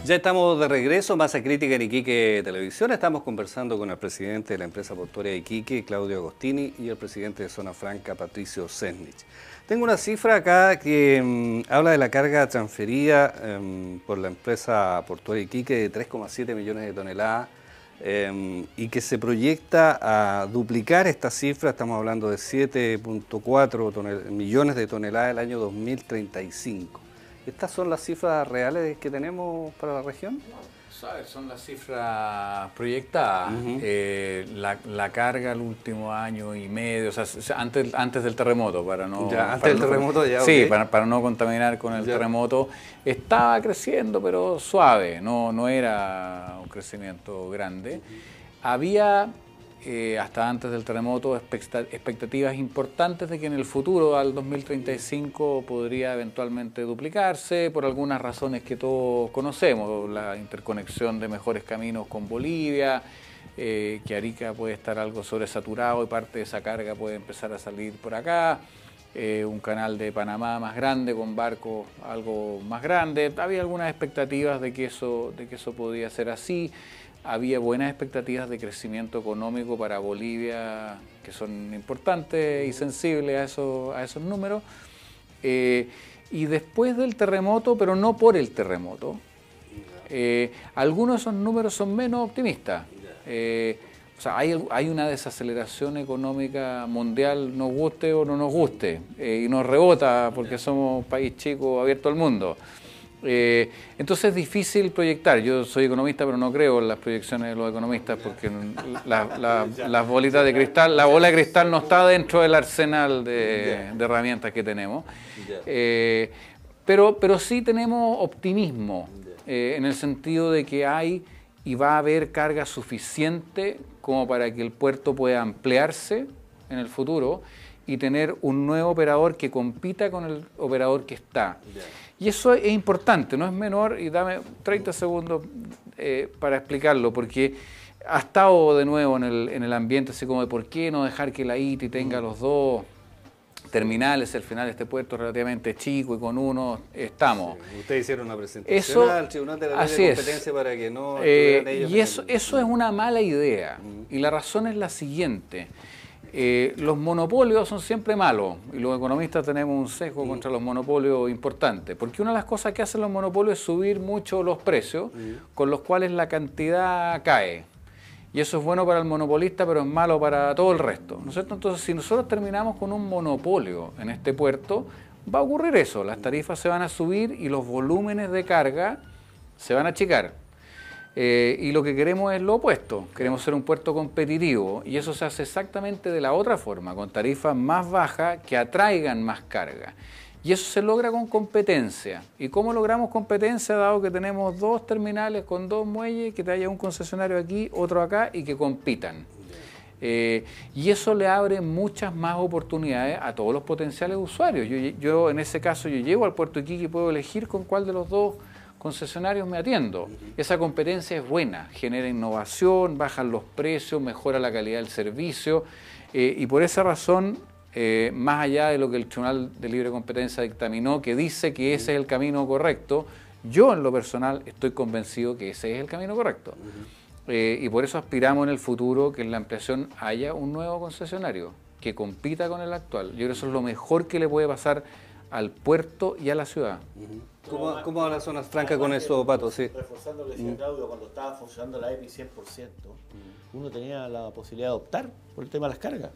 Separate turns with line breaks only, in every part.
Ya estamos de regreso, Masa Crítica en Iquique Televisión. Estamos conversando con el presidente de la empresa portuaria de Iquique, Claudio Agostini, y el presidente de Zona Franca, Patricio Cernich. Tengo una cifra acá que habla de la carga transferida por la empresa portuaria de Iquique de 3,7 millones de toneladas y que se proyecta a duplicar esta cifra. Estamos hablando de 7,4 millones de toneladas el año 2035. ¿Estas son las cifras reales que tenemos para la región?
Son las cifras proyectadas. La carga el último año y medio, o sea, antes del terremoto, para no...
Ya, antes del terremoto ya,
sí,
okay.
para no contaminar con el terremoto, estaba creciendo, pero suave, no era un crecimiento grande. Había... hasta antes del terremoto, expectativas importantes de que en el futuro, al 2035, podría eventualmente duplicarse por algunas razones que todos conocemos, la interconexión de mejores caminos con Bolivia, que Arica puede estar algo sobresaturado y parte de esa carga puede empezar a salir por acá, un canal de Panamá más grande con barcos algo más grande. Había algunas expectativas de que eso podía ser así. Había buenas expectativas de crecimiento económico para Bolivia, que son importantes y sensibles a esos números. Y después del terremoto, pero no por el terremoto, algunos de esos números son menos optimistas. O sea, hay una desaceleración económica mundial, nos guste o no nos guste, y nos rebota porque somos un país chico abierto al mundo. Entonces es difícil proyectar. Yo soy economista, pero no creo en las proyecciones de los economistas porque las bolitas de cristal, la bola de cristal no está dentro del arsenal de herramientas que tenemos. Pero sí tenemos optimismo en el sentido de que hay y va a haber carga suficiente como para que el puerto pueda ampliarse en el futuro y tener un nuevo operador que compita con el operador que está. Y eso es importante, no es menor, y dame 30 segundos para explicarlo, porque ha estado de nuevo en el ambiente así como de por qué no dejar que la ITI tenga los dos terminales. Al final este puerto es relativamente chico y con uno estamos.
Sí, ustedes hicieron una presentación al Tribunal de la Ley de Competencia para que no estuvieran ellos.
Y eso es una mala idea, y la razón es la siguiente. Los monopolios son siempre malos y los economistas tenemos un sesgo contra los monopolios importante, porque una de las cosas que hacen los monopolios es subir mucho los precios, con los cuales la cantidad cae. Y eso es bueno para el monopolista, pero es malo para todo el resto, ¿no es cierto? Entonces, si nosotros terminamos con un monopolio en este puerto, va a ocurrir eso, las tarifas se van a subir y los volúmenes de carga se van a achicar. Y lo que queremos es lo opuesto, queremos ser un puerto competitivo, y eso se hace exactamente de la otra forma, con tarifas más bajas que atraigan más carga. Y eso se logra con competencia. ¿Y cómo logramos competencia? Dado que tenemos dos terminales con dos muelles, que te haya un concesionario aquí, otro acá, y que compitan. Y eso le abre muchas más oportunidades a todos los potenciales usuarios. Yo en ese caso, yo llego al puerto de Iquique y puedo elegir con cuál de los dos concesionarios me atiendo. Esa competencia es buena, genera innovación, bajan los precios, mejora la calidad del servicio, y por esa razón, más allá de lo que el Tribunal de Libre Competencia dictaminó, que dice que ese es el camino correcto, yo en lo personal estoy convencido que ese es el camino correcto. Y por eso aspiramos en el futuro que en la ampliación haya un nuevo concesionario que compita con el actual. Yo creo que eso es lo mejor que le puede pasar al puerto y a la ciudad.
¿Cómo va la Zona Franca con eso, Pato? Sí.
Reforzando lo que decía Claudio, cuando estaba funcionando la EPI 100%, uno tenía la posibilidad de optar por el tema de las cargas.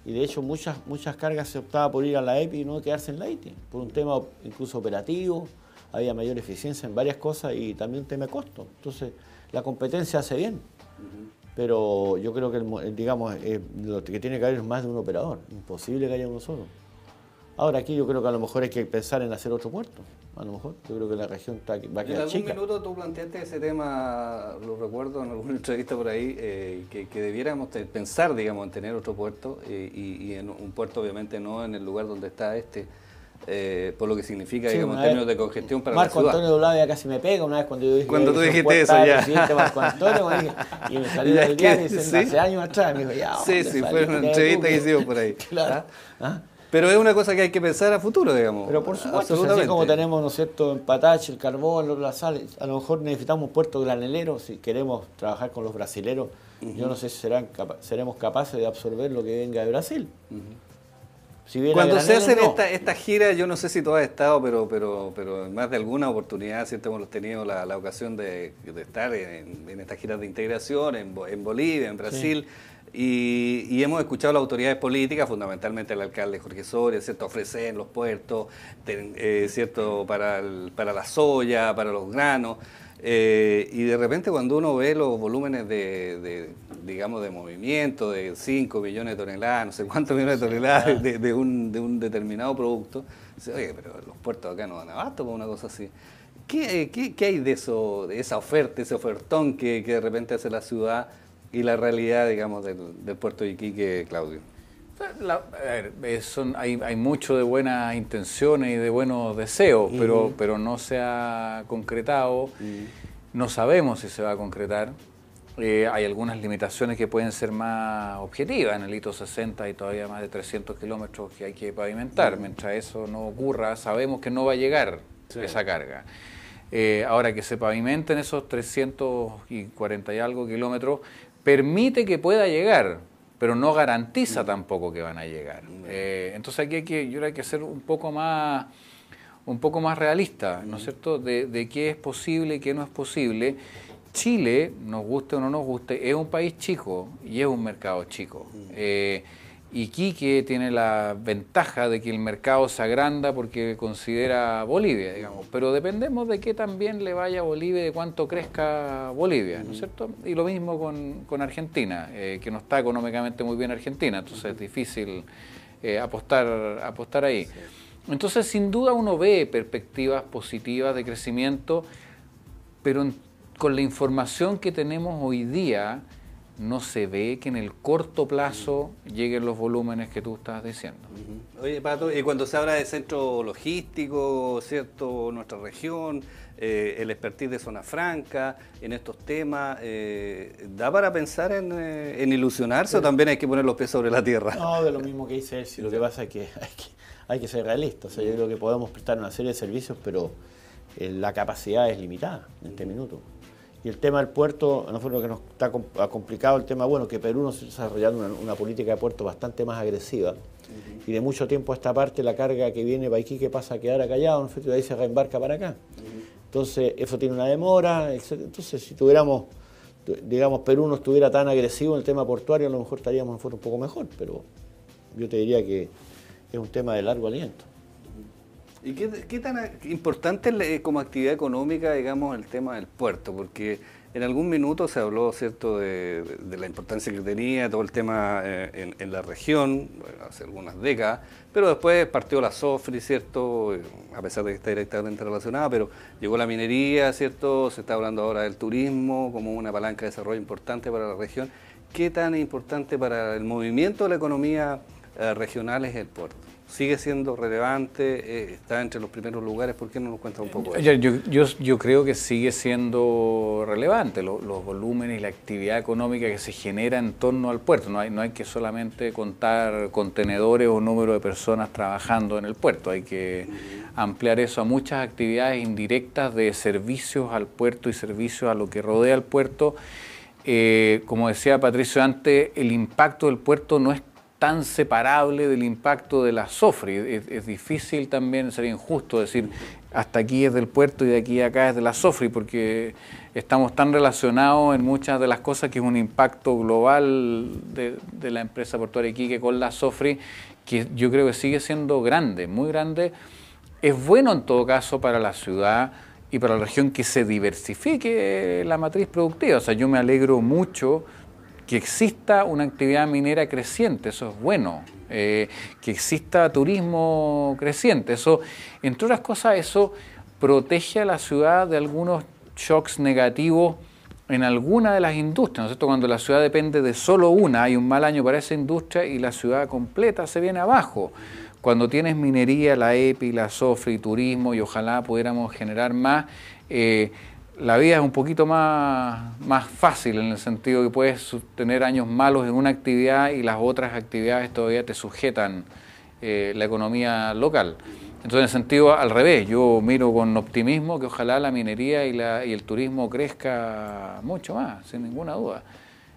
Y de hecho muchas cargas se optaba por ir a la EPI y no quedarse en la ITI, por un tema incluso operativo, había mayor eficiencia en varias cosas y también un tema de costo. Entonces la competencia hace bien, pero yo creo que lo que tiene que haber es más de un operador, imposible que haya uno solo. Ahora aquí yo creo que a lo mejor hay que pensar en hacer otro puerto, a lo mejor. Yo creo que la región va a quedar chica.
En algún minuto tú planteaste ese tema, lo recuerdo en alguna entrevista por ahí, que debiéramos pensar, digamos, en tener otro puerto y en un puerto obviamente no en el lugar donde está por lo que significa, sí, digamos, en términos de congestión para
Marco
la ciudad.
Antonio Dolavia casi me pega una vez cuando yo dije...
Cuando tú dijiste eso, ya.
Presidente Marco Antonio, y me salió del diario hace años atrás, me dijo, ya...
Sí, fue una entrevista que hicimos por ahí.
Claro. ¿Ah?
Pero es una cosa que hay que pensar a futuro, digamos.
Pero por supuesto, así como tenemos, ¿no es cierto?, en Patache, el carbón, la sal, a lo mejor necesitamos un puerto granelero si queremos trabajar con los brasileros. Yo no sé si seremos capaces de absorber lo que venga de Brasil. Si
cuando se hacen esta gira, yo no sé si tú has estado, pero en más de alguna oportunidad, ¿cierto? Hemos tenido la ocasión de estar en estas giras de integración, en Bolivia, en Brasil, y hemos escuchado a las autoridades políticas, fundamentalmente el alcalde Jorge Soria, ¿cierto? Ofrecer los puertos, ¿cierto? Para la soya, para los granos. Y de repente cuando uno ve los volúmenes digamos, de movimiento, de 5 millones de toneladas, no sé cuántos millones de toneladas de un determinado producto, dice, oye, pero los puertos acá no dan abasto para una cosa así. ¿Qué hay de eso, de esa oferta, ese ofertón que de repente hace la ciudad y la realidad, digamos, del puerto de Iquique, Claudio?
Hay mucho de buenas intenciones y de buenos deseos, pero no se ha concretado. No sabemos si se va a concretar. Hay algunas limitaciones que pueden ser más objetivas. En el hito 60 hay todavía más de 300 kilómetros que hay que pavimentar. Mientras eso no ocurra, sabemos que no va a llegar esa carga. Ahora que se pavimenten esos 340 y algo kilómetros, permite que pueda llegar, pero no garantiza tampoco que van a llegar. Entonces aquí hay que ser un poco más realista, ¿no es cierto?, de qué es posible y qué no es posible. Chile, nos guste o no nos guste, es un país chico y es un mercado chico. Iquique tiene la ventaja de que el mercado se agranda porque considera Bolivia, digamos, pero dependemos de qué también le vaya a Bolivia y de cuánto crezca Bolivia, ¿no es cierto? Y lo mismo con Argentina, que no está económicamente muy bien Argentina, entonces es difícil apostar ahí. Entonces, sin duda uno ve perspectivas positivas de crecimiento, pero con la información que tenemos hoy día, no se ve que en el corto plazo lleguen los volúmenes que tú estás diciendo.
Oye, Pato, cuando se habla de centro logístico, ¿cierto?, nuestra región, el expertise de Zona Franca, en estos temas, ¿da para pensar en ilusionarse o también hay que poner los pies sobre la tierra?
No, de lo mismo que dice él, si lo que pasa es que hay que ser realistas. O sea, yo creo que podemos prestar una serie de servicios, pero la capacidad es limitada en este minuto. Y el tema del puerto, no fue lo que nos está complicado el tema, bueno, que Perú nos está desarrollando una política de puerto bastante más agresiva. Y de mucho tiempo a esta parte la carga que viene para Iquique pasa a quedar acallado, ¿no? Y de ahí se reembarca para acá. Entonces, eso tiene una demora, etc. Entonces, si tuviéramos, digamos, Perú no estuviera tan agresivo en el tema portuario, a lo mejor estaríamos un poco mejor, pero yo te diría que es un tema de largo aliento.
¿Y qué tan importante es como actividad económica, digamos, el tema del puerto? Porque en algún minuto se habló, ¿cierto?, de la importancia que tenía todo el tema en la región, bueno, hace algunas décadas, pero después partió la SOFRI, ¿cierto?, a pesar de que está directamente relacionada, pero llegó la minería, ¿cierto?, se está hablando ahora del turismo como una palanca de desarrollo importante para la región. ¿Qué tan importante para el movimiento de la economía regional es el puerto? ¿Sigue siendo relevante? ¿Está entre los primeros lugares? ¿Por qué no nos cuenta un poco de eso?
Yo creo que sigue siendo relevante los volúmenes y la actividad económica que se genera en torno al puerto. No hay que solamente contar contenedores o número de personas trabajando en el puerto. Hay que ampliar eso a muchas actividades indirectas de servicios al puerto y servicios a lo que rodea al puerto. Como decía Patricio antes, el impacto del puerto no es tan separable del impacto de la SOFRI. Es difícil también, sería injusto decir hasta aquí es del puerto y de aquí a acá es de la SOFRI, porque estamos tan relacionados en muchas de las cosas que es un impacto global de la empresa portuaria Iquique con la SOFRI, que yo creo que sigue siendo grande, muy grande. Es bueno en todo caso para la ciudad y para la región que se diversifique la matriz productiva. O sea, yo me alegro mucho que exista una actividad minera creciente, eso es bueno, que exista turismo creciente, eso, entre otras cosas, eso protege a la ciudad de algunos shocks negativos en alguna de las industrias, ¿no es cierto? Cuando la ciudad depende de solo una, hay un mal año para esa industria y la ciudad completa se viene abajo. Cuando tienes minería, la EPI, la SOFRI, turismo, y ojalá pudiéramos generar más, la vida es un poquito más fácil en el sentido que puedes tener años malos en una actividad y las otras actividades todavía te sujetan la economía local. Entonces, en sentido al revés, yo miro con optimismo que ojalá la minería y el turismo crezca mucho más, sin ninguna duda.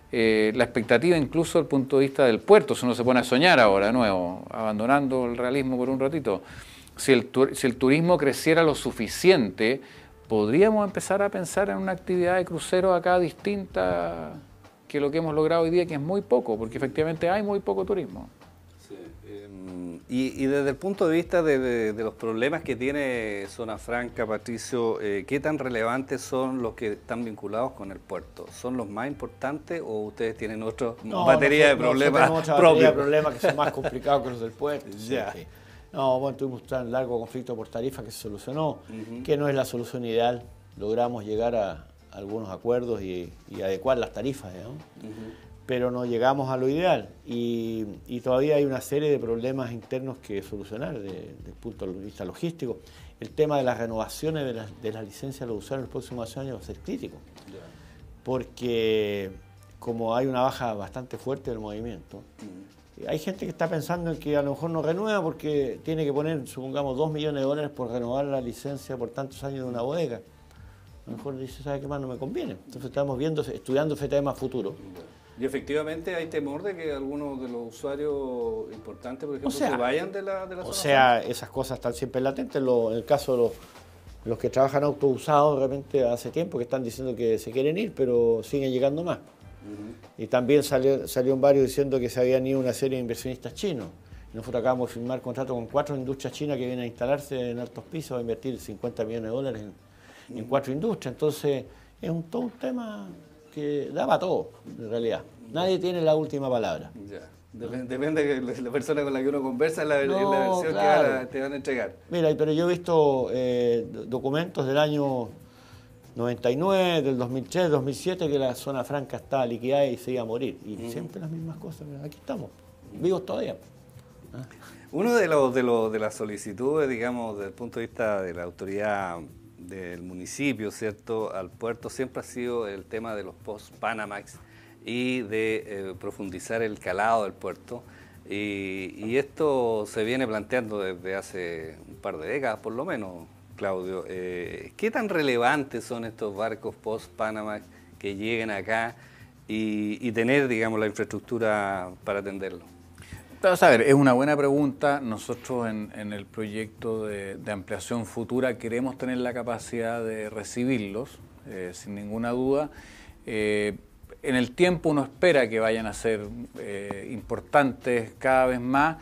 La expectativa incluso desde el punto de vista del puerto, si uno se pone a soñar ahora de nuevo, abandonando el realismo por un ratito, si el turismo creciera lo suficiente, podríamos empezar a pensar en una actividad de crucero acá distinta que lo que hemos logrado hoy día, que es muy poco, porque efectivamente hay muy poco turismo.
Sí. Y desde el punto de vista de los problemas que tiene Zona Franca, Patricio, ¿qué tan relevantes son los que están vinculados con el puerto? ¿Son los más importantes o ustedes tienen otra batería de problemas
propios? Problemas que son más complicados que los del puerto.
Ya.
Sí. No, bueno, tuvimos un tan largo conflicto por tarifa que se solucionó, que no es la solución ideal. Logramos llegar a algunos acuerdos y adecuar las tarifas, ¿no? Pero no llegamos a lo ideal y todavía hay una serie de problemas internos que solucionar desde el punto de vista logístico. El tema de las renovaciones de las licencias de los usuarios en los próximos años va a ser crítico, porque como hay una baja bastante fuerte del movimiento, hay gente que está pensando en que a lo mejor no renueva porque tiene que poner, supongamos, $2 millones por renovar la licencia por tantos años de una bodega. A lo mejor dice, ¿sabe qué más? No me conviene. Entonces estamos estudiando ese tema futuro.
Y efectivamente hay temor de que algunos de los usuarios importantes, por ejemplo, se vayan de la zona.
O sea, esas cosas están siempre latentes. En el caso de los que trabajan autos usados, realmente hace tiempo que están diciendo que se quieren ir, pero siguen llegando más. Y también salió en varios diciendo que se habían ido una serie de inversionistas chinos. Nosotros acabamos de firmar contrato con 4 industrias chinas que vienen a instalarse en altos pisos, a invertir $50 millones en 4 industrias. Entonces, es todo un tema que daba todo, en realidad. Nadie tiene la última palabra.
Ya. Depende de la persona con la que uno conversa, la versión claro, que te van a entregar.
Mira, pero yo he visto documentos del año 99, del 2003, 2007, que la zona franca estaba liquidada y se iba a morir. Y siempre las mismas cosas. Aquí estamos, vivos todavía.
Uno de las solicitudes, digamos, desde el punto de vista de la autoridad del municipio, ¿cierto?, al puerto, siempre ha sido el tema de los post-Panamax y de profundizar el calado del puerto. Y esto se viene planteando desde hace un par de décadas, por lo menos, Claudio. ¿Qué tan relevantes son estos barcos post-Panamax que lleguen acá y tener, digamos, la infraestructura para atenderlo?
Vamos a ver, es una buena pregunta. Nosotros en el proyecto de ampliación futura queremos tener la capacidad de recibirlos, sin ninguna duda. En el tiempo uno espera que vayan a ser importantes cada vez más,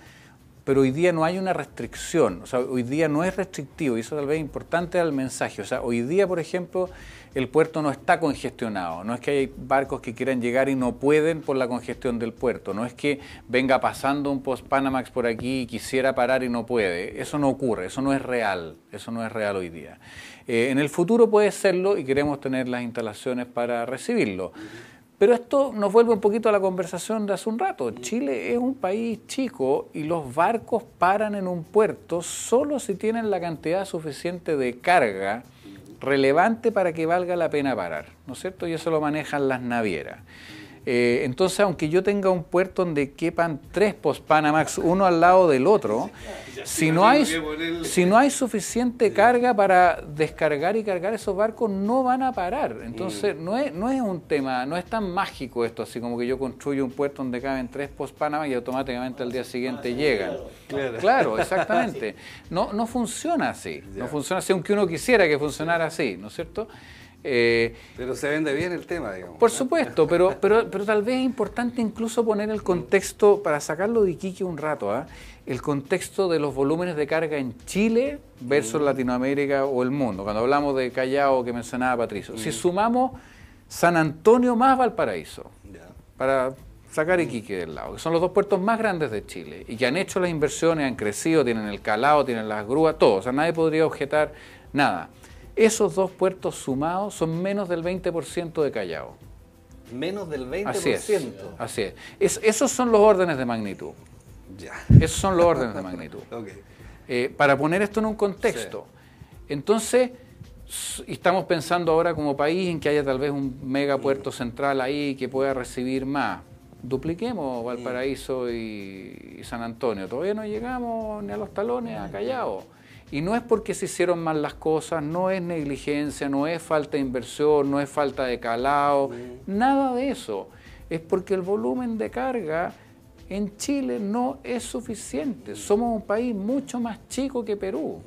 pero hoy día no hay una restricción, o sea, hoy día no es restrictivo, y eso tal vez es importante al mensaje. O sea, hoy día, por ejemplo, el puerto no está congestionado, no es que hay barcos que quieran llegar y no pueden por la congestión del puerto, no es que venga pasando un post-Panamax por aquí y quisiera parar y no puede, eso no ocurre, eso no es real hoy día. En el futuro puede serlo y queremos tener las instalaciones para recibirlo. Pero esto nos vuelve un poquito a la conversación de hace un rato. Chile es un país chico y los barcos paran en un puerto solo si tienen la cantidad suficiente de carga relevante para que valga la pena parar, ¿no es cierto? Y eso lo manejan las navieras. Entonces, aunque yo tenga un puerto donde quepan 3 post-Panamax uno al lado del otro, si no hay suficiente carga para descargar y cargar esos barcos, no van a parar. Entonces, no es un tema, no es tan mágico esto, así como que yo construyo un puerto donde caben 3 post-Panamax y automáticamente al día siguiente llegan. Claro, exactamente. No funciona así. No funciona así, aunque uno quisiera que funcionara así, ¿no es cierto?
Pero se vende bien el tema, digamos.
Por supuesto, pero tal vez es importante incluso poner el contexto, para sacarlo de Iquique un rato, el contexto de los volúmenes de carga en Chile versus Latinoamérica o el mundo. Cuando hablamos de Callao, que mencionaba Patricio, si sumamos San Antonio más Valparaíso, para sacar Iquique del lado, que son los 2 puertos más grandes de Chile y que han hecho las inversiones, han crecido, tienen el calado, tienen las grúas, todo, o sea, nadie podría objetar nada. Esos 2 puertos sumados son menos del 20% de Callao.
Menos del 20%.
Así es. Esos son los órdenes de magnitud.
Ya.
Esos son los órdenes de magnitud.
Okay.
Para poner esto en un contexto. Sí. Entonces, estamos pensando ahora como país en que haya tal vez un megapuerto central ahí que pueda recibir más. dupliquemos Valparaíso y San Antonio. Todavía no llegamos ni a los talones a Callao. Y no es porque se hicieron mal las cosas, no es negligencia, no es falta de inversión, no es falta de calado, nada de eso. Es porque el volumen de carga en Chile no es suficiente. Somos un país mucho más chico que Perú.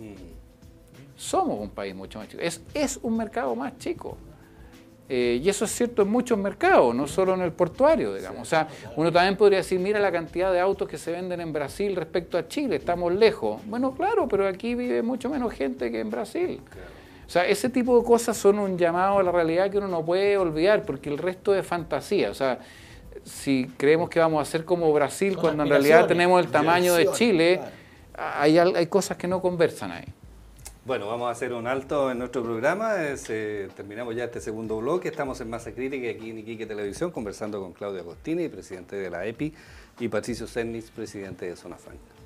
Somos un país mucho más chico. Es un mercado más chico. Y eso es cierto en muchos mercados, no solo en el portuario, digamos. O sea, uno también podría decir, mira la cantidad de autos que se venden en Brasil respecto a Chile, estamos lejos. Bueno, claro, pero aquí vive mucho menos gente que en Brasil. O sea, ese tipo de cosas son un llamado a la realidad que uno no puede olvidar, porque el resto es fantasía. O sea, si creemos que vamos a ser como Brasil, cuando en realidad tenemos el tamaño de Chile, hay cosas que no conversan ahí.
Bueno, vamos a hacer un alto en nuestro programa. Terminamos ya este segundo bloque. Estamos en Masa Crítica aquí en Iquique Televisión, conversando con Claudio Agostini, presidente de la EPI, y Patricio Cernich, presidente de Zona Franca.